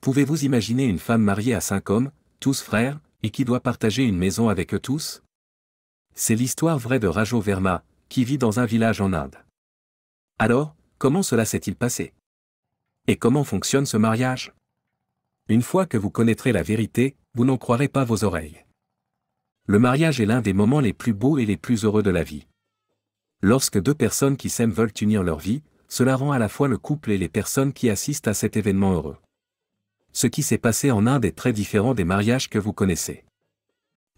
Pouvez-vous imaginer une femme mariée à 5 hommes, tous frères, et qui doit partager une maison avec eux tous? C'est l'histoire vraie de Rajo Verma, qui vit dans un village en Inde. Alors, comment cela s'est-il passé? Et comment fonctionne ce mariage? Une fois que vous connaîtrez la vérité, vous n'en croirez pas vos oreilles. Le mariage est l'un des moments les plus beaux et les plus heureux de la vie. Lorsque deux personnes qui s'aiment veulent unir leur vie, cela rend à la fois le couple et les personnes qui assistent à cet événement heureux. Ce qui s'est passé en Inde est très différent des mariages que vous connaissez.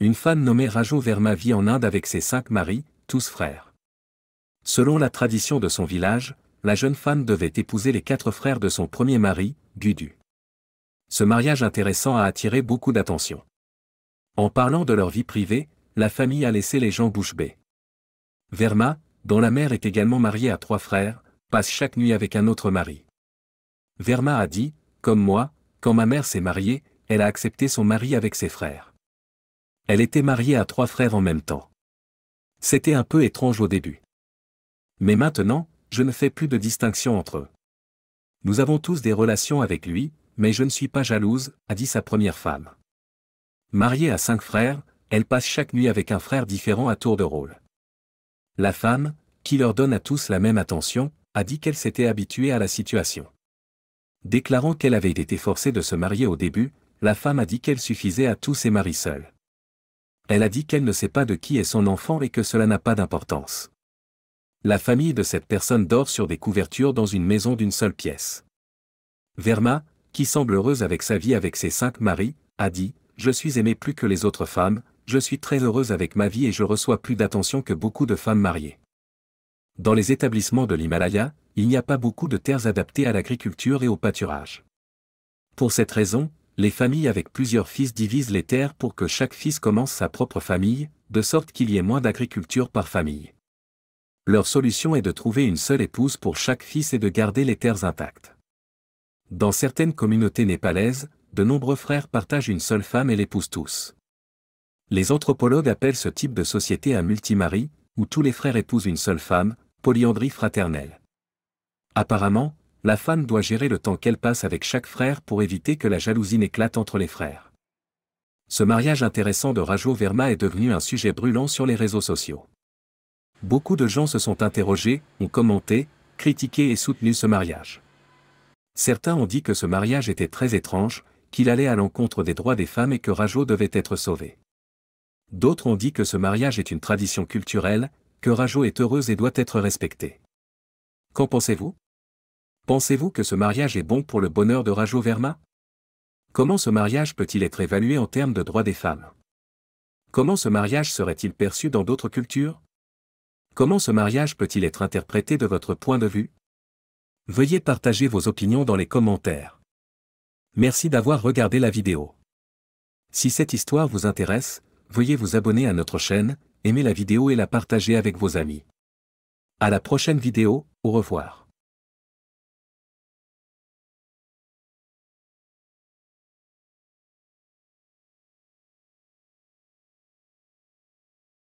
Une femme nommée Rajo Verma vit en Inde avec ses 5 maris, tous frères. Selon la tradition de son village, la jeune femme devait épouser les 4 frères de son premier mari, Gudu. Ce mariage intéressant a attiré beaucoup d'attention. En parlant de leur vie privée, la famille a laissé les gens bouche bée. Verma, dont la mère est également mariée à 3 frères, passe chaque nuit avec un autre mari. Verma a dit, comme moi, quand ma mère s'est mariée, elle a accepté son mari avec ses frères. Elle était mariée à 3 frères en même temps. C'était un peu étrange au début. Mais maintenant, je ne fais plus de distinction entre eux. Nous avons tous des relations avec lui, mais je ne suis pas jalouse, a dit sa première femme. Mariée à 5 frères, elle passe chaque nuit avec un frère différent à tour de rôle. La femme, qui leur donne à tous la même attention, a dit qu'elle s'était habituée à la situation. Déclarant qu'elle avait été forcée de se marier au début, la femme a dit qu'elle suffisait à tous ses maris seuls. Elle a dit qu'elle ne sait pas de qui est son enfant et que cela n'a pas d'importance. La famille de cette personne dort sur des couvertures dans une maison d'une seule pièce. Verma, qui semble heureuse avec sa vie avec ses 5 maris, a dit « Je suis aimée plus que les autres femmes, je suis très heureuse avec ma vie et je reçois plus d'attention que beaucoup de femmes mariées. » Dans les établissements de l'Himalaya, il n'y a pas beaucoup de terres adaptées à l'agriculture et au pâturage. Pour cette raison, les familles avec plusieurs fils divisent les terres pour que chaque fils commence sa propre famille, de sorte qu'il y ait moins d'agriculture par famille. Leur solution est de trouver une seule épouse pour chaque fils et de garder les terres intactes. Dans certaines communautés népalaises, de nombreux frères partagent une seule femme et l'épousent tous. Les anthropologues appellent ce type de société un multimari, où tous les frères épousent une seule femme, polyandrie fraternelle. Apparemment, la femme doit gérer le temps qu'elle passe avec chaque frère pour éviter que la jalousie n'éclate entre les frères. Ce mariage intéressant de Rajo Verma est devenu un sujet brûlant sur les réseaux sociaux. Beaucoup de gens se sont interrogés, ont commenté, critiqué et soutenu ce mariage. Certains ont dit que ce mariage était très étrange, qu'il allait à l'encontre des droits des femmes et que Rajo devait être sauvée. D'autres ont dit que ce mariage est une tradition culturelle, que Rajo est heureuse et doit être respectée. Qu'en pensez-vous? Pensez-vous que ce mariage est bon pour le bonheur de Rajo Verma? Comment ce mariage peut-il être évalué en termes de droits des femmes? Comment ce mariage serait-il perçu dans d'autres cultures? Comment ce mariage peut-il être interprété de votre point de vue? Veuillez partager vos opinions dans les commentaires. Merci d'avoir regardé la vidéo. Si cette histoire vous intéresse, veuillez vous abonner à notre chaîne, aimer la vidéo et la partager avec vos amis. À la prochaine vidéo, au revoir.